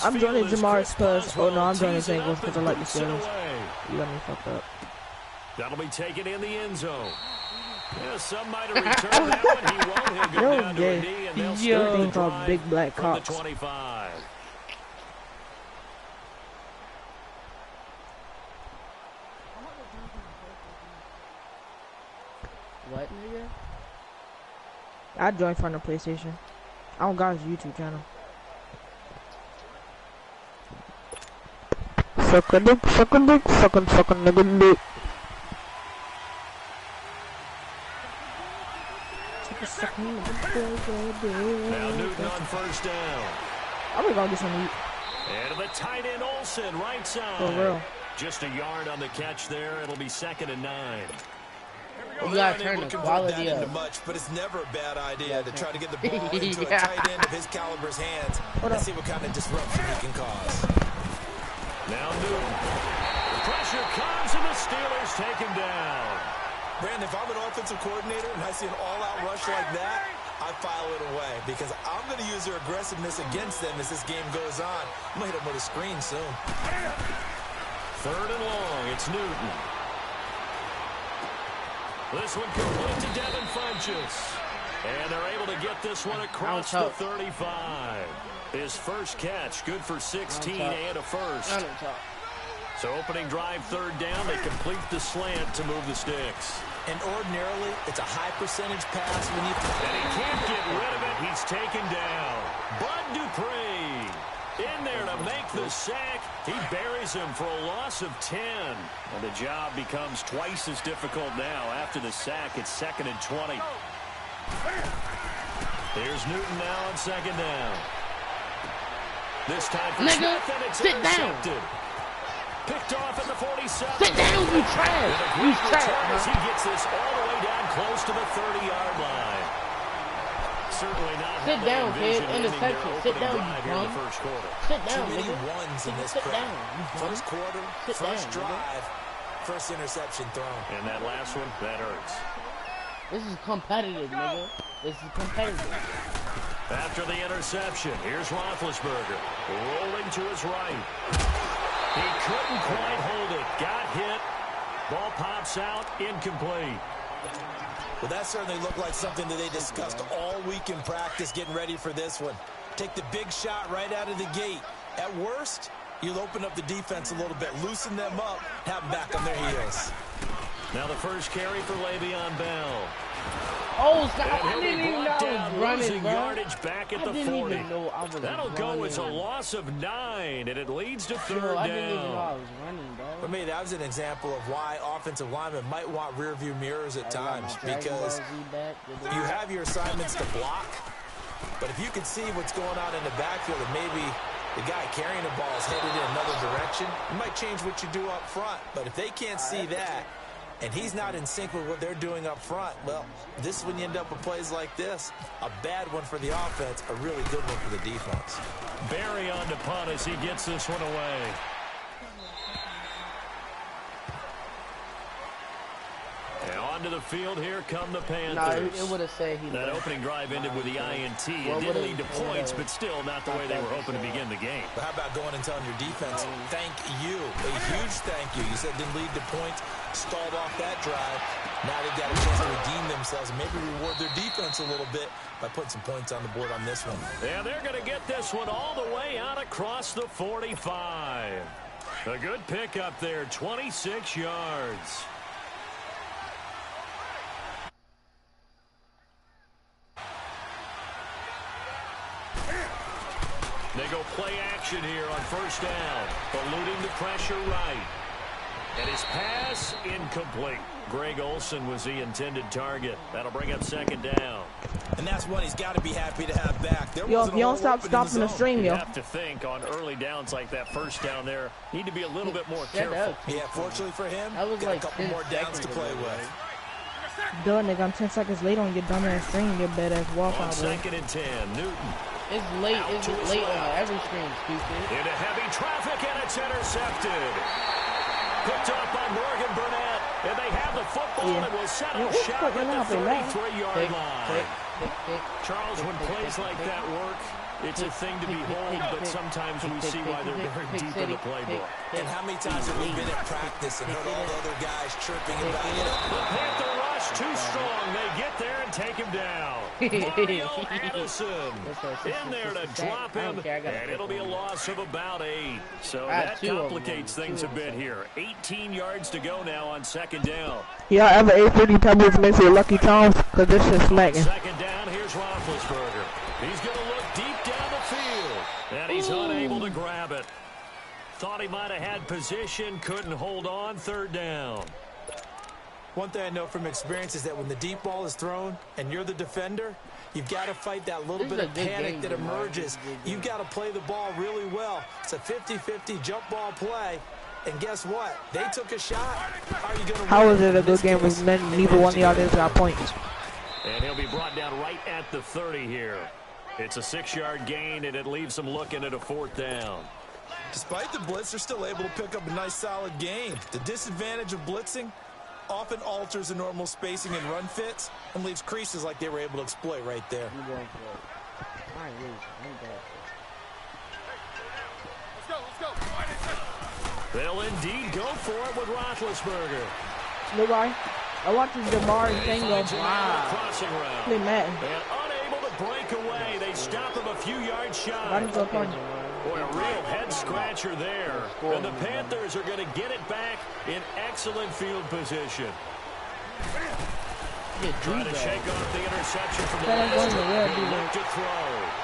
I'm joining Jamar's because, oh no, I'm joining Bengals because I like the Steelers. You got me fucked up. That'll be taken in the end zone. Yeah, some might have returned that one. He won't. He'll go down to a knee, and they'll start the drive big black from the cocks. 25. What, nigga? I joined from the PlayStation. I don't got his YouTube channel. Suck a dick, suck a dick, suck a nigga dick. Now Newton on first down. I'm gonna go get some meat. And to the tight end Olsen, right side. For real. Just a yard on the catch there. It'll be 2nd and 9. You gotta turn the quality up. Much, but it's never a bad idea to try to get the ball into a tight end of his caliber's hands and see what kind of disruption he can cause. Now Newton. Pressure comes and the Steelers take him down. Brandon, if I'm an offensive coordinator and I see an all-out rush like that, I file it away because I'm going to use their aggressiveness against them as this game goes on. I'm going to hit them with a screen soon. 3rd and long. It's Newton. This one complete to Devin Funchess. And they're able to get this one across the 35. His first catch, good for 16 and a first. So opening drive 3rd down, they complete the slant to move the sticks. And ordinarily, it's a high percentage pass when you... And he can't get rid of it. He's taken down. Bud Dupree in there to make the sack. He buries him for a loss of 10. And the job becomes twice as difficult now. After the sack, it's 2nd and 20. Here's Newton now on 2nd down. This time for Smith, and it's intercepted. Picked off at the 47. Sit down, you trash. You trash. He gets this all the way down close to the 30-yard line. Certainly not. Sit down, kid. Interception. Sit down, you bum. Sit down, nigga. Too many nigga. ones in this Sit crowd. down. First quarter, first drive, first interception thrown. And that last one, that hurts. This is competitive, nigga. This is competitive. After the interception, here's Roethlisberger rolling to his right. He couldn't quite hold it. Got hit. Ball pops out. Incomplete. Well, that certainly looked like something that they discussed all week in practice getting ready for this one. Take the big shot right out of the gate. At worst, you'll open up the defense a little bit, loosen them up, have them back on their heels. Now the first carry for Le'Veon Bell. Oh, stop. I didn't even know I was running, bro. Yardage back at the 40. That'll go as a loss of 9, and it leads to 3rd down. I didn't even know I was running, bro. For me, that was an example of why offensive linemen might want rear-view mirrors at times, because you have your assignments to block, but if you can see what's going on in the backfield and maybe the guy carrying the ball is headed in another direction, you might change what you do up front. But if they can't see that, and he's not in sync with what they're doing up front, well, this is when you end up with plays like this. A bad one for the offense, a really good one for the defense. Barry on to punt as he gets this one away. And onto the field, here come the Panthers. No, it would have said he that opening drive ended with the INT. It did lead to points, but still not the way they were hoping to begin the game. But how about going and telling your defense, thank you, a huge thank you. You said didn't lead to points, stalled off that drive. Now they've got a chance to redeem themselves and maybe reward their defense a little bit by putting some points on the board on this one. Yeah, they're going to get this one all the way out across the 45. A good pick up there, 26 yards. They go play action here on first down. Eluding the pressure right. And his pass incomplete. Greg Olsen was the intended target. That'll bring up 2nd down. And that's one he's got to be happy to have back. Yo, if you don't stop stopping the stream, You yo. have to think on early downs like that first down there, need to be a little bit more careful. Yeah, fortunately for him, that was got like a couple more downs to play with. Duh, nigga, I'm 10 seconds late on your dumbass stream, your bad ass walk On out, boy. 2nd and 10, Newton. It's late. It's late on every stream, stupid. Into heavy traffic, and it's intercepted. Picked up by Morgan Burnett. And they have the football and will set up shop at the 33-yard line. Charles, when plays like that work, It's a thing to behold, but sometimes we see why they're very deep in the playbook. And how many times have we been at practice and heard all the other guys chirping about it? The Panther rush too strong. They get there and take him down. Mario Addison in there to drop him, and it'll be a loss of about 8. So that complicates things a bit here. 18 yards to go now on second down. Yeah, ever 850 Pebbles makes it Lucky Charms, because this is smacking. Second down, here's Roethlisberger. He's going to look deep down the field, and he's unable to grab it. Thought he might have had position, couldn't hold on, third down. One thing I know from experience is that when the deep ball is thrown and you're the defender, you've got to fight that little bit of panic that emerges. You've got to play the ball really well. It's a 50-50 jump ball play. And guess what? They took a shot. How are you going to win? How is it a good game with neither one of y'all didn't got points? And he'll be brought down right at the 30 here. It's a 6-yard gain, and it leaves them looking at a fourth down. Despite the blitz, they're still able to pick up a nice, solid gain. The disadvantage of blitzing often alters the normal spacing and run fits and leaves creases like they were able to exploit right there. They'll indeed go for it with Roethlisberger. Look, I watched Jamar and Tango. Wow. They met. And unable to break away. They stop him a few yards shy. Boy, a real head-scratcher there. And the Panthers are going to get it back in excellent field position. Trying to shake off the interception from the last drive. Good look to throw.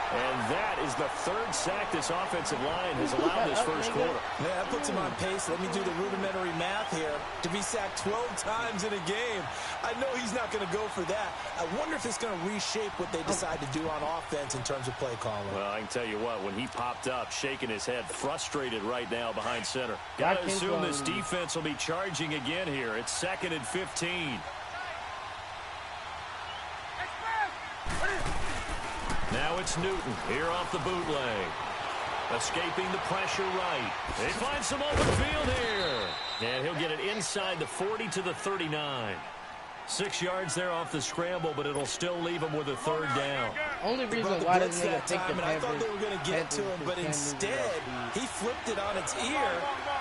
And that is the third sack this offensive line has allowed this first quarter. Yeah, that puts him on pace. Let me do the rudimentary math here. To be sacked 12 times in a game, I know he's not going to go for that. I wonder if it's going to reshape what they decide to do on offense in terms of play calling. Well, I can tell you what, when he popped up, shaking his head, frustrated right now behind center. Got to assume this defense will be charging again here. It's 2nd and 15. Now it's Newton here off the bootleg. Escaping the pressure right. They find some open field here. And he'll get it inside the 40 to the 39. 6 yards there off the scramble, but it'll still leave him with a third down. Only reason why doesn't nigga take the I thought they were going to get to him, but instead he flipped it on its ear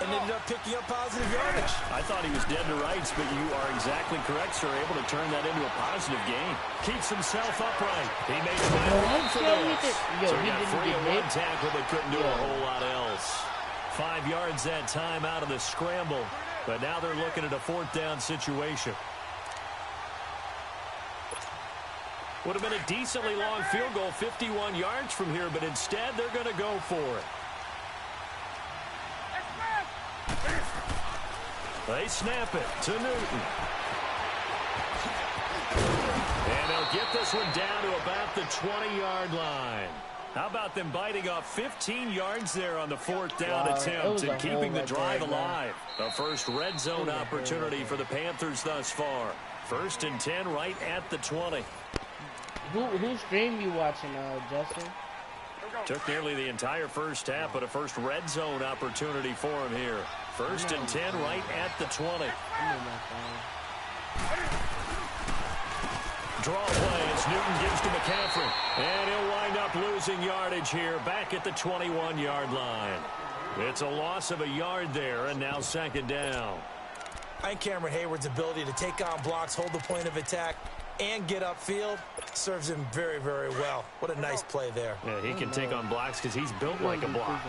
and ended up picking up positive yardage. I thought he was dead to rights, but you are exactly correct, sir. Able to turn that into a positive gain. Keeps himself upright. He made a run for this. So he got 3 on 1 tackle, but couldn't do a whole lot else. 5 yards that time out of the scramble, but now they're looking at a fourth down situation. Would have been a decently long field goal, 51 yards from here, but instead they're going to go for it. They snap it to Newton. And they'll get this one down to about the 20-yard line. How about them biting off 15 yards there on the fourth down attempt and keeping the drive alive? The first red zone opportunity for the Panthers thus far. 1st and 10 right at the 20. Whose stream you watching, Justin? Took nearly the entire first half, but a first red zone opportunity for him here. 1st and 10 right at the 20. Draw play as Newton gives to McCaffrey. And he'll wind up losing yardage here back at the 21-yard line. It's a loss of a yard there, and now 2nd down. I think Cameron Hayward's ability to take on blocks, hold the point of attack, and get upfield serves him very, very well. What a nice play there. Yeah, he can take on blocks because he's built like a block.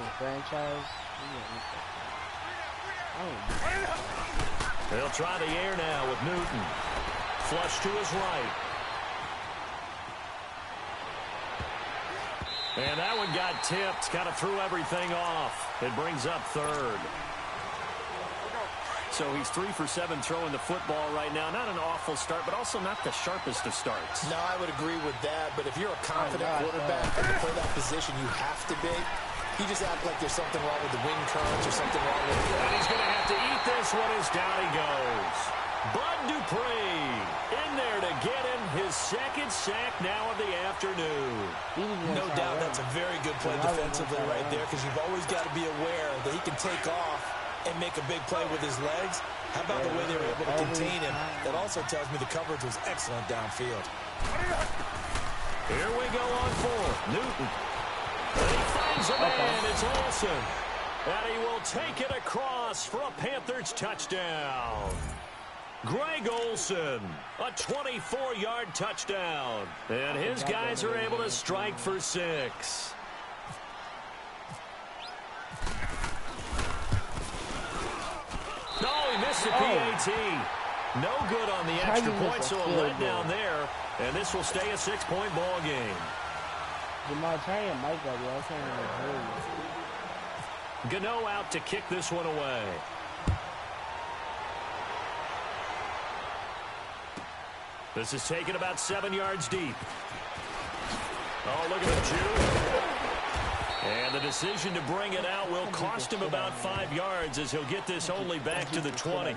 They'll try the air now with Newton. Flush to his right. And that one got tipped. Kind of threw everything off. It brings up 3rd. So he's 3 for 7 throwing the football right now. Not an awful start, but also not the sharpest of starts. No, I would agree with that. But if you're a confident quarterback and you play that position, you have to be. You just act like there's something wrong with the wind currents or something wrong with it. And he's going to have to eat this one as down he goes. Bud Dupree in there to get him his 2nd sack now of the afternoon. No doubt that's a very good play defensively right there, because you've always got to be aware that he can take off and make a big play with his legs. How about the way they were able to contain him? That also tells me the coverage was excellent downfield. Here we go on 4th. Newton And he finds a man. It's Olsen. And he will take it across for a Panthers touchdown. Greg Olsen, a 24-yard touchdown. And his guys are able to strike for 6. No, he missed the PAT. No good on the extra point, so a letdown there. And this will stay a 6-point ball game. Gano out to kick this one away. This is taken about 7 yards deep. Oh, look at the Jew. And the decision to bring it out will cost him about 5 yards as he'll get this only back to the 20.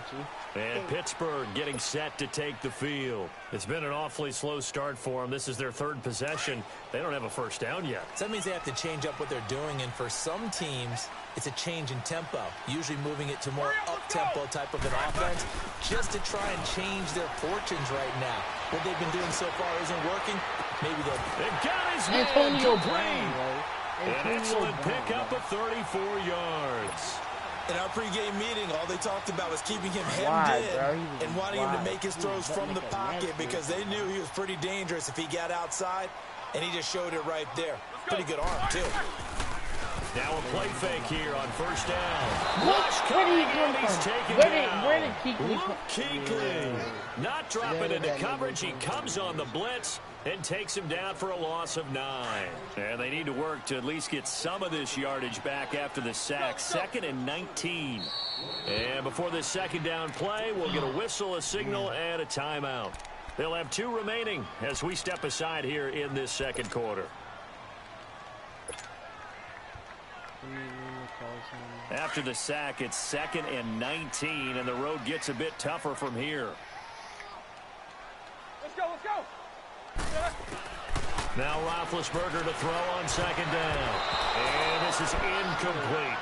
And Pittsburgh getting set to take the field. It's been an awfully slow start for them. This is their 3rd possession. They don't have a first down yet. So that means they have to change up what they're doing, and for some teams, it's a change in tempo, usually moving it to more up-tempo type of an offense just to try and change their fortunes right now. What they've been doing so far isn't working. Maybe they've got his man complete. An excellent pickup of 34 yards. In our pregame meeting, all they talked about was keeping him hemmed in and wanting him to make his throws from the pocket because they knew he was pretty dangerous if he got outside, and he just showed it right there. Pretty good arm, too. Now a play fake here on first down. Where did he come from? Where did Luke Kuechly not dropping into coverage. He comes on the blitz and takes him down for a loss of 9. And they need to work to at least get some of this yardage back after the sack. 2nd and 19. And before this second down play, we'll get a whistle, a signal, and a timeout. They'll have 2 remaining as we step aside here in this second quarter. After the sack, it's 2nd and 19, and the road gets a bit tougher from here. Let's go, let's go. Now Roethlisberger to throw on 2nd down. And this is incomplete.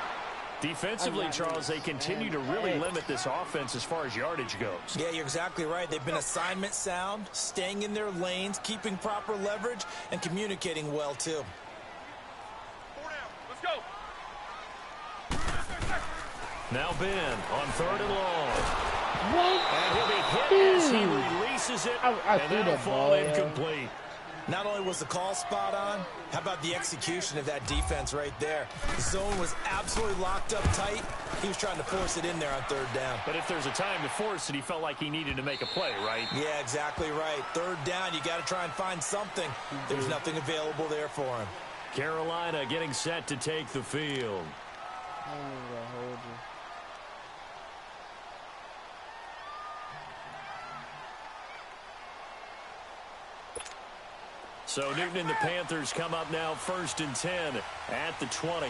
Defensively, Charles, they continue to really limit this offense as far as yardage goes. Yeah, you're exactly right. They've been assignment sound, staying in their lanes, keeping proper leverage, and communicating well, too. 4 down. Let's go. Now Ben on 3rd and long. What? And he'll be hit as he releases it, and that'll fall incomplete. Not only was the call spot on, how about the execution of that defense right there? The zone was absolutely locked up tight. He was trying to force it in there on 3rd down. But if there's a time to force it, he felt like he needed to make a play, right? Yeah, exactly right. 3rd down, you got to try and find something. There's nothing available there for him. Carolina getting set to take the field. So Newton and the Panthers come up now 1st and 10 at the 20.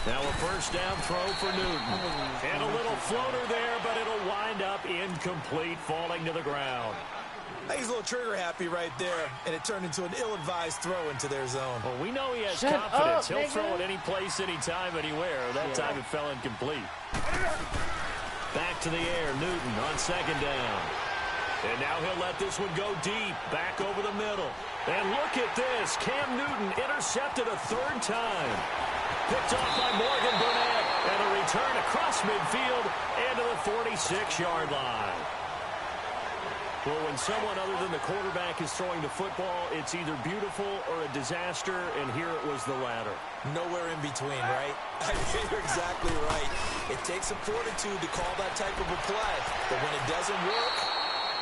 Now a first down throw for Newton. And a little floater there, but it'll wind up incomplete, falling to the ground. He's a little trigger happy right there, and it turned into an ill-advised throw into their zone. Well, we know he has confidence. He'll throw it any place, anytime, anywhere. That time it fell incomplete. Back to the air, Newton on 2nd down. And now he'll let this one go deep, back over the middle. And look at this. Cam Newton intercepted a 3rd time. Picked off by Morgan Burnett. And a return across midfield and to the 46-yard line. Well, when someone other than the quarterback is throwing the football, it's either beautiful or a disaster, and here it was the latter. Nowhere in between, right? You're exactly right. It takes a fortitude to call that type of a play, but when it doesn't work,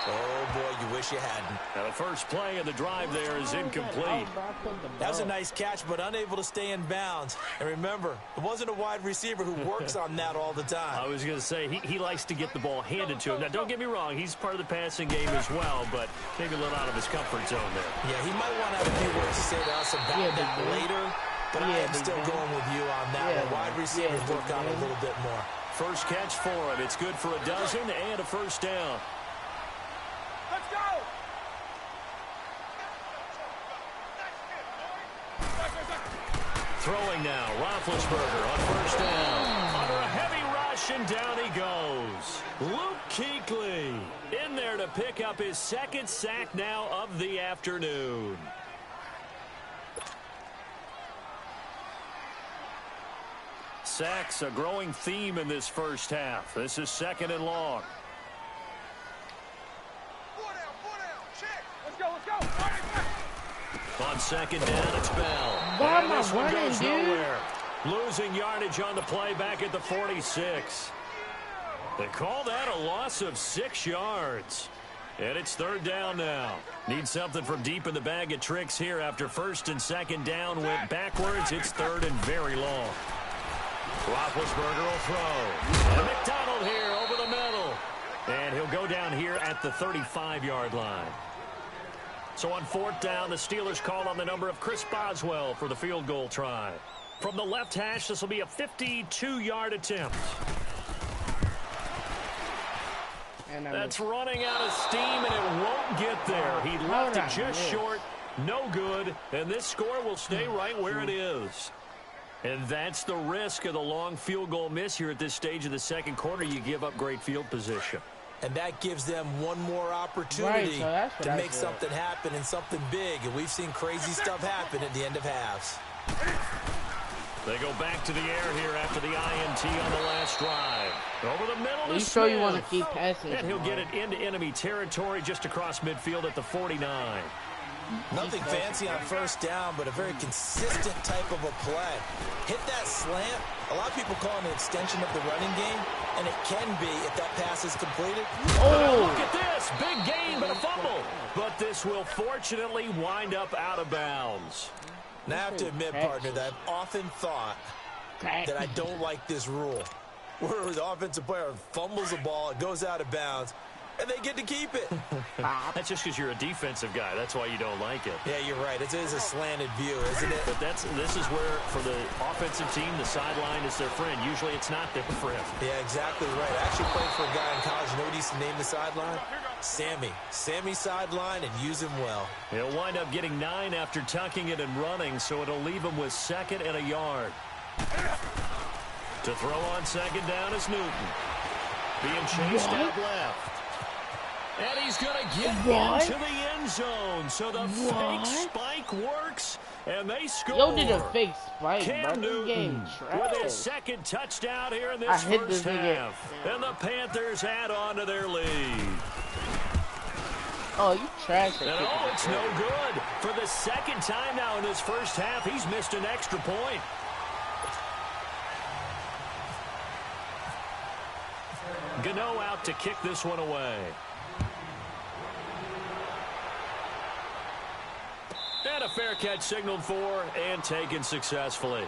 oh, boy, you wish you hadn't. Now, the first play of the drive there is incomplete. That was a nice catch, but unable to stay in bounds. And remember, it wasn't a wide receiver who works on that all the time. I was going to say, he likes to get the ball handed to him. Now, don't get me wrong, he's part of the passing game as well, but maybe a little out of his comfort zone there. Yeah, he might want to have a few words to say to us about that later, but I am still going with you on that one. Wide receivers work on it a little bit more. First catch for him. It's good for a dozen and a first down. Let's go. Throwing now, Roethlisberger on first down. Under a heavy rush, push, and down he goes. Luke Kuechly in there to pick up his second sack now of the afternoon. Sacks a growing theme in this first half. This is 2nd and long. Check. Let's go. On 2nd down, it's Bell. Why And am I this one running, goes dude? nowhere. Losing yardage on the play back at the 46. They call that a loss of 6 yards. And it's 3rd down now. Need something from deep in the bag of tricks here after 1st and 2nd down went backwards. It's 3rd and very long. Roethlisberger will throw. And McDonald here over the middle. And he'll go down here at the 35-yard line. So on 4th down, the Steelers call on the number of Chris Boswell for the field goal try. From the left hash, this will be a 52-yard attempt. That's running out of steam, and it won't get there. He left it just short. No good. And this score will stay right where it is. And that's the risk of the long field goal miss here at this stage of the second quarter. You give up great field position. And that gives them one more opportunity to make something happen and something big. And we've seen crazy stuff happen at the end of halves. They go back to the air here after the INT on the last drive. Over the middle to Smith. Sure you want to keep passing. And he'll get it into enemy territory just across midfield at the 49. Nothing fancy on 1st down, but a very consistent type of a play. Hit that slant. A lot of people call it an extension of the running game, and it can be if that pass is completed. Oh, look at this. Big gain, but a fumble. But this will fortunately wind up out of bounds. Now, I have to admit, partner, that I've often thought that I don't like this rule, where the offensive player fumbles the ball, it goes out of bounds, and they get to keep it. That's just because you're a defensive guy. That's why you don't like it. Yeah, you're right. It is a slanted view, isn't it? But this is where, for the offensive team, the sideline is their friend. Usually it's not their friend. Yeah, exactly right. I actually played for a guy in college. You know what he used to name the sideline? Sammy. Sammy sideline, and use him well. He'll wind up getting 9 after tucking it and running, so it'll leave him with 2nd and a yard. To throw on 2nd down is Newton. Being chased out left. And he's going to get into the end zone. So the fake spike works, and they score. Yo did a fake spike, Cam Newton with his 2nd touchdown here in this first half. And the Panthers add on to their lead. Oh, you trash it. And oh, it's no good. For the 2nd time now in his first half, he's missed an extra point. Gano out to kick this one away. And a fair catch signaled for and taken successfully.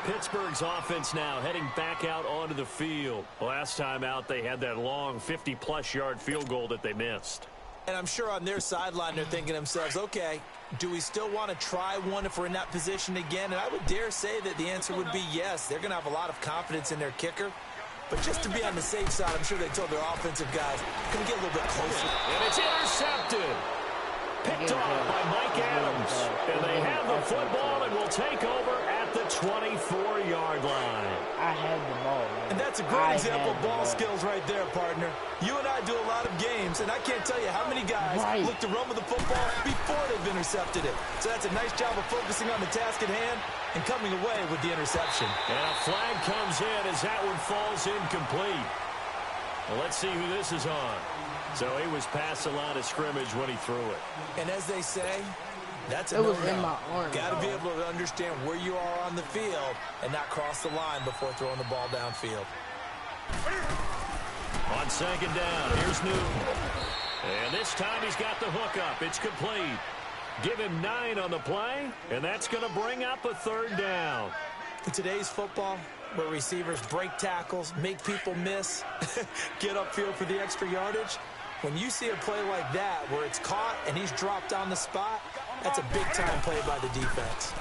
Pittsburgh's offense now heading back out onto the field. Last time out, they had that long 50-plus yard field goal that they missed. And I'm sure on their sideline they're thinking to themselves, okay, do we still want to try one if we're in that position again? And I would dare say that the answer would be yes. They're going to have a lot of confidence in their kicker. But just to be on the safe side, I'm sure they told their offensive guys, can we get a little bit closer? And it's intercepted. Picked off by Mike Adams. And they have the football and will take over at the 24-yard line. I had the ball, man. And that's a great example of ball skills right there, partner. You and I do a lot of games, and I can't tell you how many guys look to run with the football before they've intercepted it. So that's a nice job of focusing on the task at hand and coming away with the interception. And a flag comes in as that one falls incomplete. Well, let's see who this is on. So he was past the line of scrimmage when he threw it. And as they say, that's a no-no. It was in my arm. Got to be able to understand where you are on the field and not cross the line before throwing the ball downfield. On 2nd down, here's Newton. And this time he's got the hook up. It's complete. Give him 9 on the play, and that's going to bring up a 3rd down. In today's football, where receivers break tackles, make people miss, get upfield for the extra yardage, when you see a play like that where it's caught and he's dropped on the spot, that's a big-time play by the defense.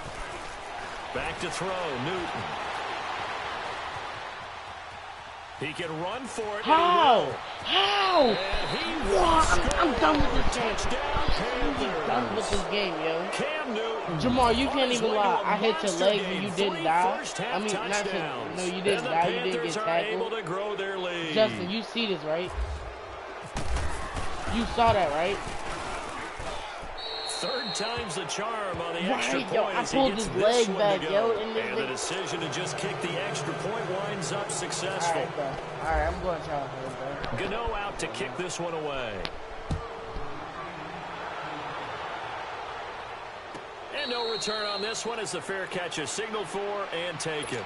Back to throw, Newton. He can run for it. How? How? I'm done with this game. Touchdown, I'm done with this game, yo. Cam Newton. Jamal, you can't even lie. I hit your leg and you didn't die. I mean, not to, no, you didn't die. You didn't get tackled. Justin, you see this, right? You saw that, right? Third time's the charm on the extra point. Yo, I pulled his leg back, yo. And the decision to just kick the extra point winds up successful. All right, I'm going to try it, bro. Gano out to kick this one away. And no return on this one as the fair catch is signaled for and taken.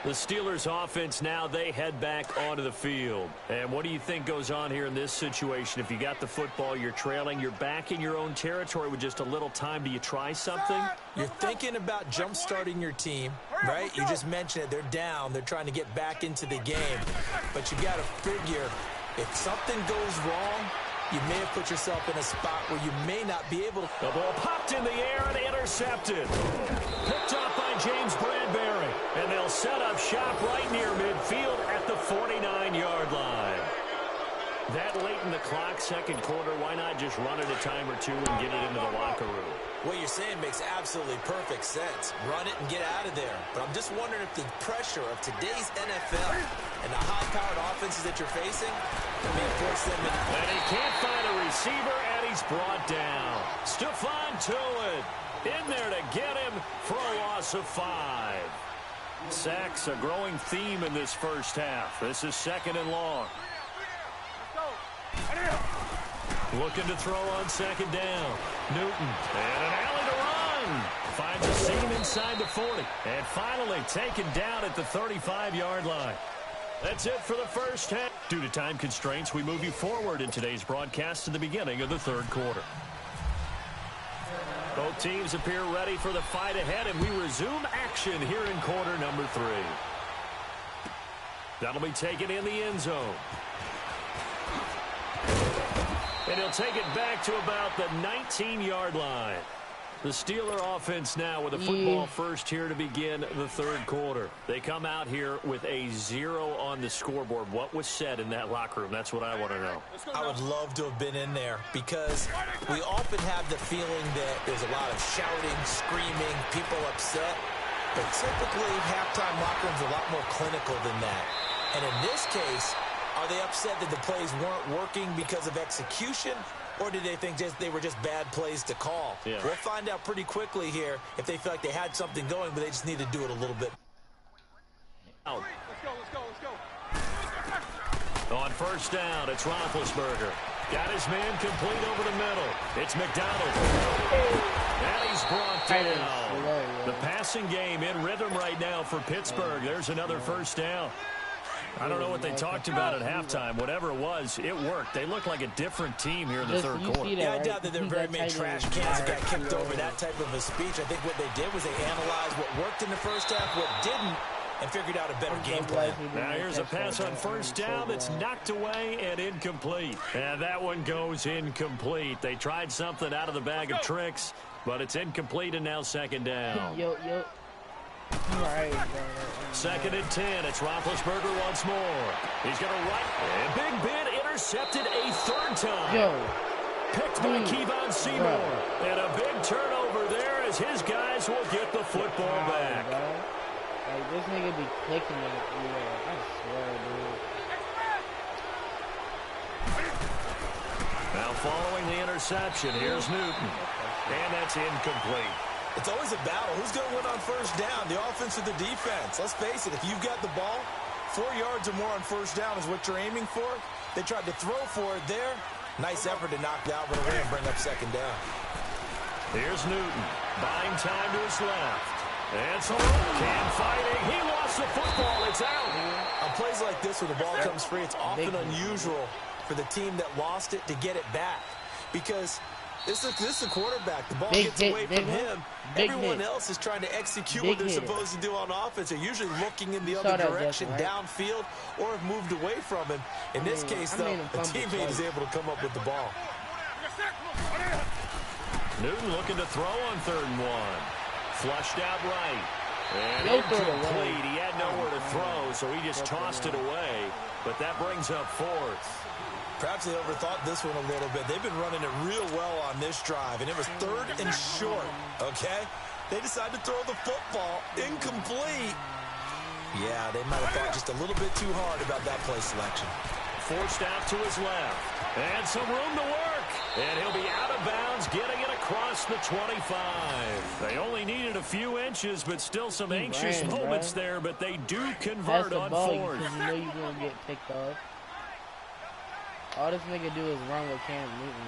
The Steelers offense now, they head back onto the field. And what do you think goes on here in this situation? If you got the football, you're trailing, you're back in your own territory with just a little time. Do you try something? You're thinking about jump-starting your team, right? You just mentioned it. They're down. They're trying to get back into the game. But you got to figure, if something goes wrong, you may have put yourself in a spot where you may not be able to. The ball popped in the air and intercepted. Picked up by James Bradbury. And they'll set up shop right near midfield at the 49-yard line. That late in the clock, second quarter, why not just run it a time or two and get it into the locker room? What you're saying makes absolutely perfect sense. Run it and get out of there. But I'm just wondering if the pressure of today's NFL and the high-powered offenses that you're facing may force them in. And he can't find a receiver, and he's brought down. Stephon Tuitt in there to get him for a loss of 5. Sacks a growing theme in this first half. This is second and long. Looking to throw on second down. Newton. And an alley to run. Finds a seam inside the 40. And finally taken down at the 35-yard line. That's it for the first half. Due to time constraints, we move you forward in today's broadcast to the beginning of the third quarter. Both teams appear ready for the fight ahead, and we resume action here in quarter number 3. That'll be taken in the end zone. And he'll take it back to about the 19-yard line. The Steeler offense now with a football first here to begin the third quarter. They come out here with a 0 on the scoreboard. What was said in that locker room? That's what I want to know. I would love to have been in there because we often have the feeling that there's a lot of shouting, screaming, people upset. But typically, halftime locker rooms are a lot more clinical than that. And in this case, are they upset that the plays weren't working because of execution, or did they think they were just bad plays to call? Yeah. We'll find out pretty quickly here if they feel like they had something going, but they just need to do it a little bit. Out. On first down, it's Roethlisberger. Got his man complete over the middle. It's McDonald. And he's brought down. The passing game in rhythm right now for Pittsburgh. There's another first down. I don't know what they talked about at halftime. Whatever it was, it worked. They look like a different team here in the third quarter. Yeah, I doubt that there are very many trash cans that got kicked over that type of a speech. I think what they did was they analyzed what worked in the first half, what didn't, and figured out a better game plan. Now here's a pass on first down that's knocked away and incomplete. And that one goes incomplete. They tried something out of the bag of tricks, but it's incomplete and now second down. Right, second and 10. It's Roethlisberger once more. He's going to run. And Big Ben intercepted a third time. Picked by Kevon Seymour. And a big turnover there as his guys will get the football back. Like, this nigga be clicking it. I swear, dude. Now following the interception, here's Newton. And that's incomplete. It's always a battle. Who's going to win on first down, the offense or the defense? Let's face it, if you've got the ball, 4 yards or more on first down is what you're aiming for. They tried to throw for it there. Nice effort to knock that one away and bring up second down. Here's Newton, buying time to his left. And so Cam fighting. He lost the football. It's out. On plays like this where the ball comes free, it's often unusual for the team that lost it to get it back. Because this is a quarterback. The ball gets away from him. Everyone else is trying to execute what they're supposed to do on offense. They're usually looking in the other direction, downfield, or have moved away from him. In this case, though, a teammate is able to come up with the ball. Newton looking to throw on 3rd and 1. Flushed out right. And incomplete. He had nowhere to throw, so he just tossed it away. But that brings up fourth. Perhaps they overthought this one a little bit. They've been running it real well on this drive, and it was 3rd and short, okay? They decided to throw the football incomplete. Yeah, they might have thought just a little bit too hard about that play selection. Forced out to his left. And some room to work. And he'll be out of bounds, getting it across the 25. They only needed a few inches, but still some anxious moments there. But they do convert on fourth. Because you know you're going to get picked off. All this nigga do is run with Cam Newton.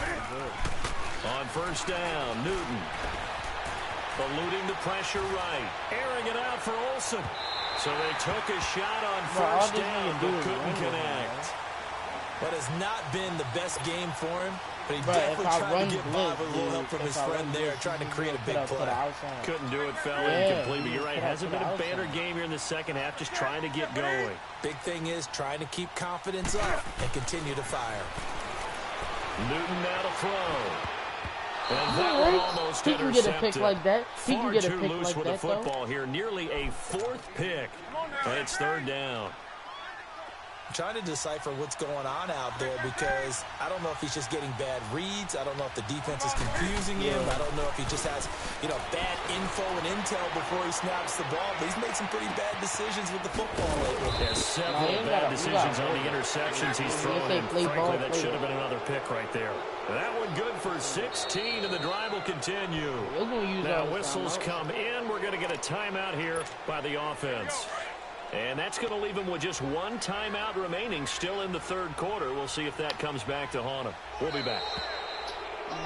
He's good. On first down, Newton. Eluding the pressure right. Airing it out for Olsen. So they took a shot on first down, but couldn't connect. That has not been the best game for him, but he definitely tried to get by with a little help from his friend there, trying to create a big play. Couldn't do it, fell incomplete, but you're right. Hasn't been a banner game here in the second half, just trying to get going. Big thing is trying to keep confidence up and continue to fire. Newton now to throw. And that one almost he can get a pick like that. He can get a pick loose like with that, the football here. Nearly a fourth pick. And it's third down. I'm trying to decipher what's going on out there because I don't know if he's just getting bad reads. I don't know if the defense is confusing him. I don't know if he just has, bad info and intel before he snaps the ball. But he's made some pretty bad decisions with the football lately. Yeah, several bad decisions on the interceptions he's thrown. And frankly, that should have been another pick right there. That one good for 16, and the drive will continue. Now whistles come in. We're going to get a timeout here by the offense. And that's going to leave him with just one timeout remaining still in the third quarter. We'll see if that comes back to haunt him. We'll be back.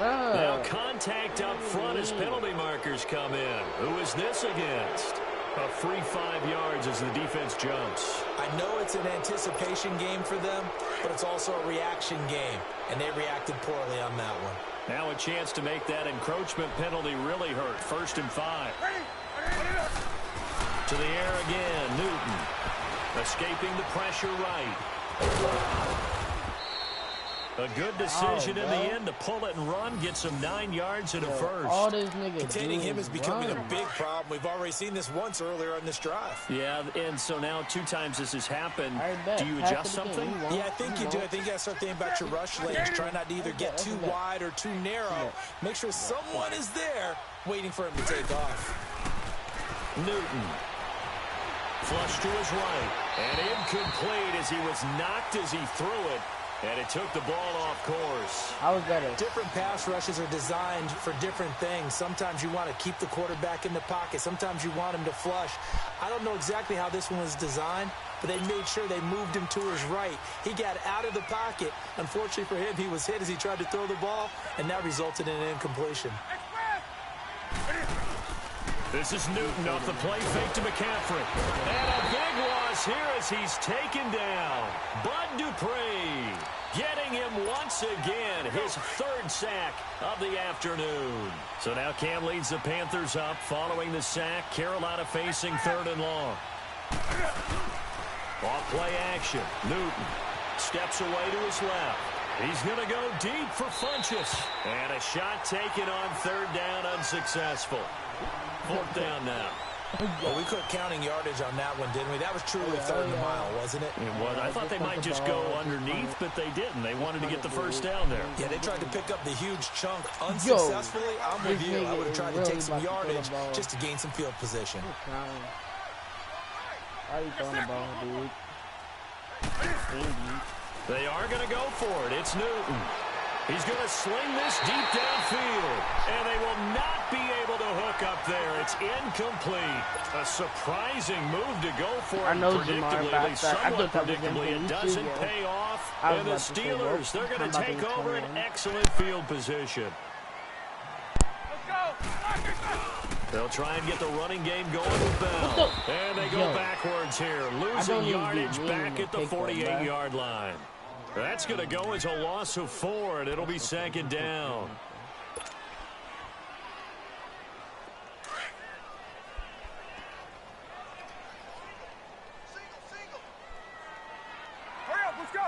Now contact up front as penalty markers come in. Who is this against? A free 5 yards as the defense jumps. I know it's an anticipation game for them, but it's also a reaction game, and they reacted poorly on that one. Now a chance to make that encroachment penalty really hurt. 1st and 5. To the air again, Newton. Escaping the pressure right. A good decision in the end to pull it and run, get some 9 yards and a first. All this nigga containing him is becoming a big problem. We've already seen this once earlier on this drive. Yeah, and so now 2 times this has happened. Do you adjust something? Yeah, I think you do. I think you got to start thinking about your rush lanes. Try not to either get too wide or too narrow. Make sure someone is there waiting for him to take off. Newton. Flush to his right. And incomplete as he was knocked as he threw it. And it took the ball off course. How was that? Different pass rushes are designed for different things. Sometimes you want to keep the quarterback in the pocket. Sometimes you want him to flush. I don't know exactly how this one was designed, but they made sure they moved him to his right. He got out of the pocket. Unfortunately for him, he was hit as he tried to throw the ball, and that resulted in an incompletion. This is Newton off the play fake to McCaffrey. And a big loss here as he's taken down. Bud Dupree getting him once again, his 3rd sack of the afternoon. So now Cam leads the Panthers up following the sack. Carolina facing 3rd and long. Off play action. Newton steps away to his left. He's going to go deep for Funchess. And a shot taken on 3rd down, unsuccessful. 4th down now. Well, we quit counting yardage on that one, didn't we? That was truly 3rd and a mile, wasn't it? It was. I thought they might just go underneath, but they didn't. They wanted to get the first down there. Yeah, they tried to pick up the huge chunk unsuccessfully. I'm with you. I would have tried to take some yardage just to gain some field position. Why are you throwing the ball, dude? They are going to go for it. It's Newton. He's going to sling this deep downfield, and they will not be able to hook up there. It's incomplete. A surprising move to go for it. Predictably, somewhat predictably, it doesn't pay off. And the Steelers, they're going to take over an excellent field position. They'll try and get the running game going with Bell. And they go backwards here, losing yardage back at the 48-yard line. That's going to go as a loss of 4, and it'll be 2nd down. Hurry up, let's go.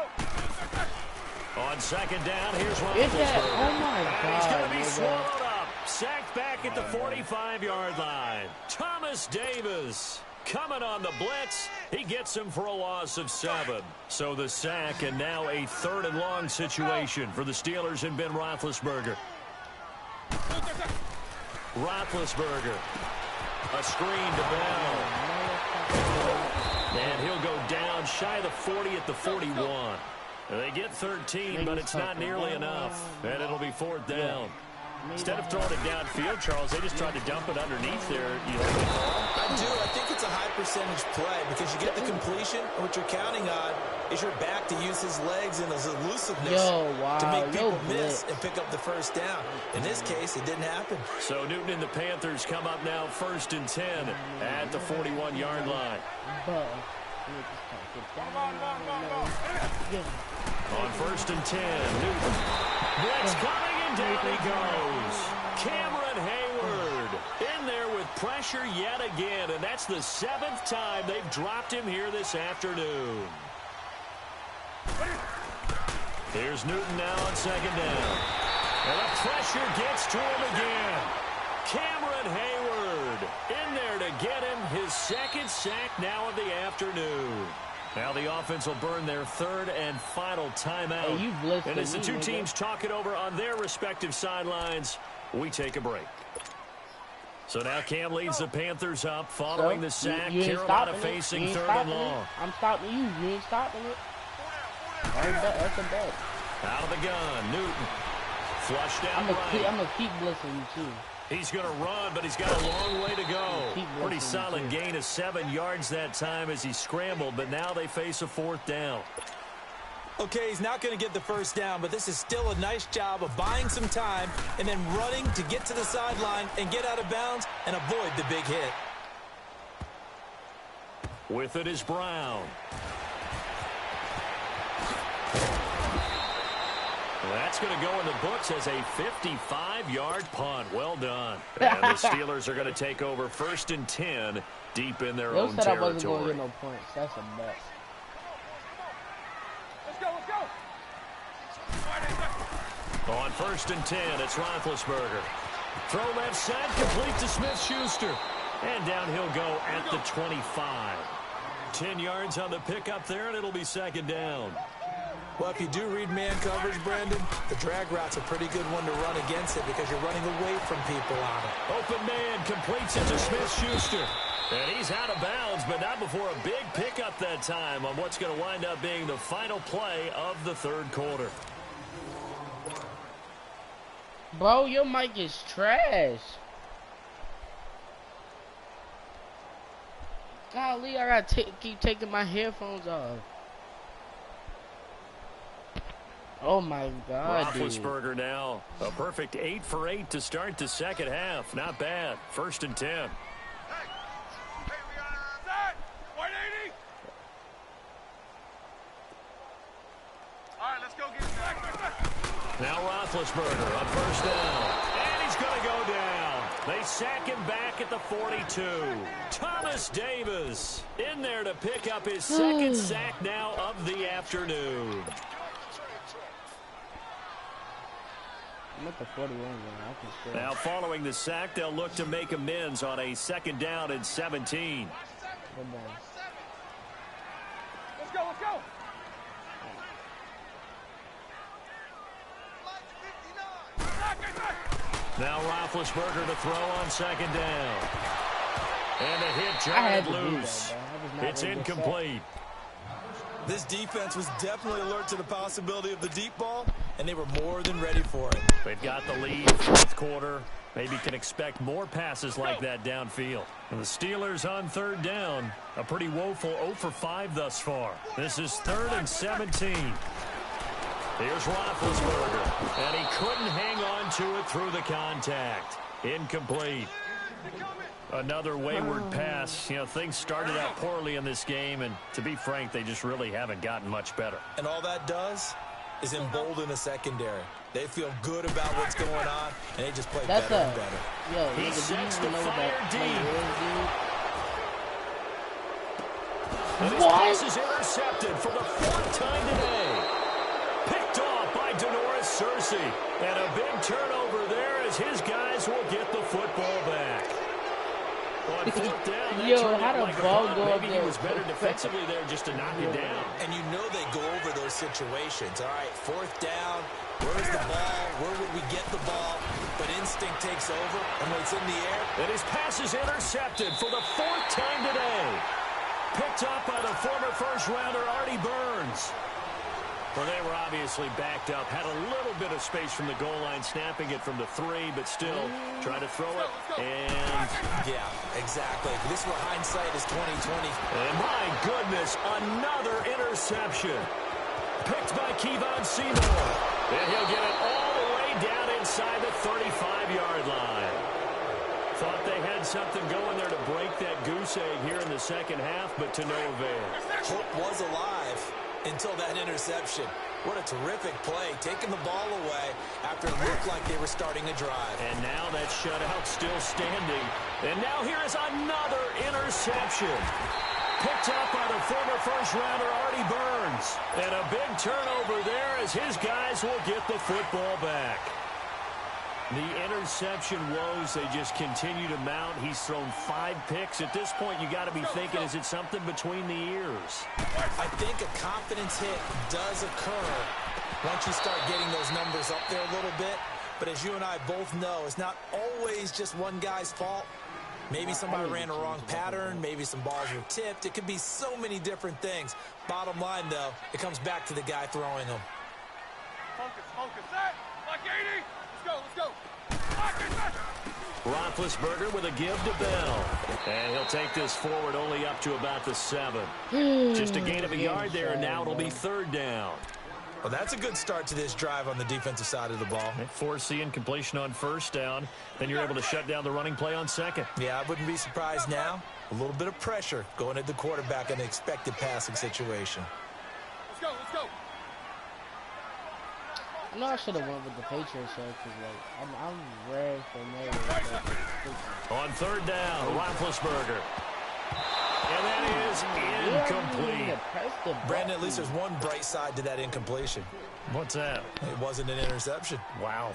On 2nd down, here's Roethlisberger. Oh, my God. He's going to be swallowed up. Sacked back at the 45-yard line. Thomas Davis coming on the blitz. He gets him for a loss of 7. So the sack, and now a 3rd and long situation for the Steelers and Ben Roethlisberger. Roethlisberger. A screen to Bell. And he'll go down shy of the 40 at the 41. They get 13, but it's not nearly enough. And it'll be 4th down. Instead of throwing it downfield, Charles, they just tried to dump it underneath there. I do. I think it's a high percentage play because you get the completion, and what you're counting on is your back to use his legs and his elusiveness to make people miss and pick up the first down. In this case, it didn't happen. So Newton and the Panthers come up now 1st and 10 at the 41-yard line. On 1st and 10, Newton. Blitz coming, and down he goes. Cameron Hayward in there with pressure yet again, and that's the 7th time they've dropped him here this afternoon. Here's Newton now on 2nd down. And the pressure gets to him again. Cameron Hayward in there to get him his 2nd sack now of the afternoon. Now the offense will burn their 3rd and final timeout. Hey, and as the two teams talk it over on their respective sidelines, we take a break. So now Cam leads the Panthers up following the sack. Carolina facing 3rd and long. I'm stopping you. You ain't stopping it. That's a bet. Out of the gun, Newton. Flush down right. I'm going to keep blitzing you, too. He's going to run, but he's got a long way to go. Pretty solid gain of 7 yards that time as he scrambled, but now they face a 4th down. Okay, he's not going to get the first down, but this is still a nice job of buying some time and then running to get to the sideline and get out of bounds and avoid the big hit. With it is Brown. That's going to go in the books as a 55-yard punt. Well done. And the Steelers are going to take over 1st and 10 deep in their own territory. I wasn't going to get no points. That's a bet. Let's go, let's go. On 1st and 10, it's Roethlisberger. Throw left side, complete to Smith-Schuster. And down he'll go at the 25. 10 yards on the pickup there, and it'll be 2nd down. Well, if you do read man coverage, Brandon, the drag route's a pretty good one to run against it because you're running away from people on it. Open man completes it to Smith-Schuster. And he's out of bounds, but not before a big pickup that time on what's going to wind up being the final play of the 3rd quarter. Bro, your mic is trash. Golly, I got to keep taking my headphones off. Oh my God, Roethlisberger now a perfect 8 for 8 to start the 2nd half. Not bad. 1st and 10. Hey, we got that. 180. All right, let's go get it back. Now Roethlisberger on 1st down. And he's going to go down. They sack him back at the 42. Thomas Davis in there to pick up his 2nd sack now of the afternoon. I'm at the 41 now following the sack, they'll look to make amends on a 2nd down and 17. Let's go, let's go. Now Roethlisberger to throw on 2nd down. And the hit jarred loose. It's incomplete. This defense was definitely alert to the possibility of the deep ball, and they were more than ready for it. They've got the lead, 4th quarter. Maybe can expect more passes like that downfield. And the Steelers on 3rd down. A pretty woeful 0 for 5 thus far. This is 3rd and 17. Here's Roethlisberger. And he couldn't hang on to it through the contact. Incomplete. Another wayward pass. You know, things started out poorly in this game, and to be frank, they just really haven't gotten much better. And all that does is embolden the secondary. They feel good about what's going on, and they just play better and better. Yo, he sets the fire deep. And his pass is intercepted for the 4th time today. Picked off by Denoris Searcy. And a big turnover there as his guys will get the football back. On fourth down, that turned out like a punt. Maybe he was better defensively there just to knock it down. And you know they go over those situations. All right, fourth down, where's the ball? Where would we get the ball? But instinct takes over, and when it's in the air. And his pass is intercepted for the fourth time today. Picked up by the former first-rounder Artie Burns. Well, they were obviously backed up. Had a little bit of space from the goal line, snapping it from the 3, but still trying to throw it. And yeah, exactly. This is where hindsight is 20/20. And my goodness, another interception. Picked by Kevon Seymour. And he'll get it all the way down inside the 35-yard line. Thought they had something going there to break that goose egg here in the second half, but to no avail. Hope was alive until that interception. What a terrific play, taking the ball away after it looked like they were starting a drive. And now that shutout still standing. And now here is another interception. Picked up by the former first-rounder Artie Burns. And a big turnover there as his guys will get the football back. The interception woes, they just continue to mount. He's thrown 5 picks. At this point, you got to be thinking, is it something between the ears? I think a confidence hit does occur once you start getting those numbers up there a little bit. But as you and I both know, it's not always just one guy's fault. Maybe somebody ran a wrong pattern. Maybe some balls were tipped. It could be so many different things. Bottom line, though, it comes back to the guy throwing them. Focus. Set. Like 80. Let's go. Roethlisberger with a give to Bell. And he'll take this forward only up to about the 7. Just a gain of a yard there, and now it'll be third down. Well, that's a good start to this drive on the defensive side of the ball. Force the incompletion on first down. Then you're able to shut down the running play on second. Yeah, I wouldn't be surprised now. A little bit of pressure going at the quarterback in an expected passing situation. Let's go. I know I should have went with the Patriots show because, like, I'm very familiar with that. On third down, Roethlisberger. And that is incomplete. Brandon, at least there's one bright side to that incompletion. What's that? It wasn't an interception. Wow.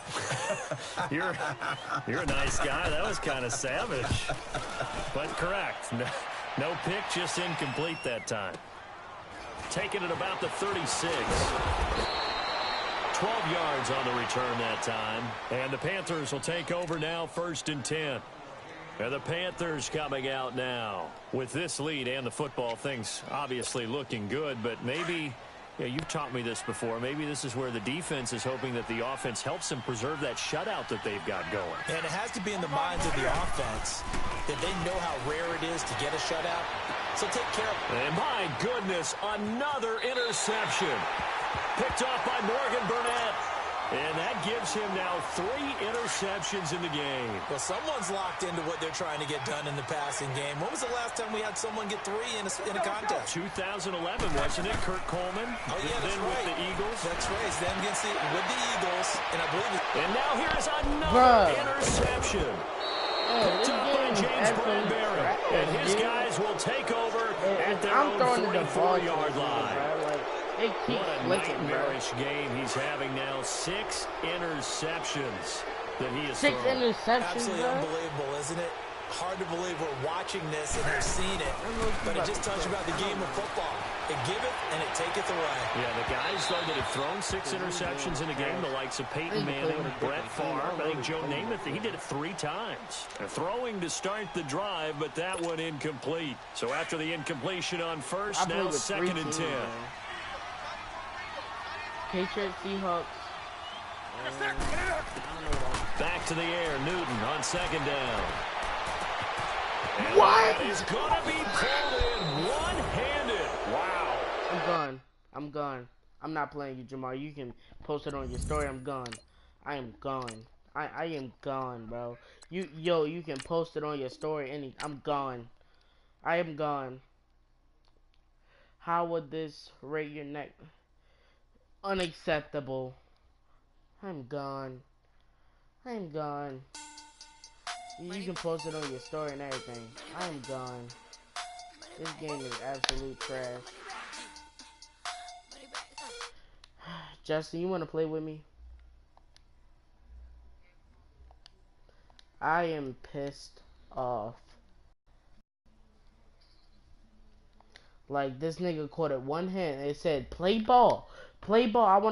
You're a nice guy. That was kind of savage. But correct. No pick, just incomplete that time. Taking it about the 36. 12 yards on the return that time. And the Panthers will take over now, 1st and 10. And the Panthers coming out now. With this lead and the football, things obviously looking good, but maybe, you've taught me this before, maybe this is where the defense is hoping that the offense helps them preserve that shutout that they've got going. And it has to be in the minds of the offense that they know how rare it is to get a shutout. So take care of it. And my goodness, another interception. Picked off by Morgan Burnett. And that gives him now 3 interceptions in the game. Well, someone's locked into what they're trying to get done in the passing game. When was the last time we had someone get 3 in a contest? 2011, wasn't it? Kurt Coleman. Oh, yeah, that's then right. With the Eagles. That's right. Then with the Eagles. And I believe it. And now here's another interception. Picked up by James Bradbury. And his guys will take over at their own 44-yard line. What a nightmarish game he's having now. 6 interceptions that he has thrown. 6 interceptions, Absolutely unbelievable, isn't it? Hard to believe we're watching this and have seen it. But it just tells you about the game of football. It giveth and it taketh away. Yeah, the guys, though, that have thrown 6 interceptions in a game, the likes of Peyton Manning, Brett Favre, I think Joe Namath, he did it 3 times. Throwing to start the drive, but that one incomplete. So after the incompletion on first, now 2nd and 10. Patriots, Seahawks. Back to the air, Newton on 2nd down. And what? He's going to be pulled in one-handed. Wow. I'm gone. I'm not playing you, Jamal. You can post it on your story. I'm gone. I am gone. I am gone, bro. You can post it on your story. I'm gone. I am gone. How would this rate your neck? Unacceptable. I'm gone. I'm gone. You can post it on your story and everything. I'm gone. This game is absolute trash. Justin, you want to play with me? I am pissed off. Like, this nigga caught it one hand. It said, play ball. Play ball. I want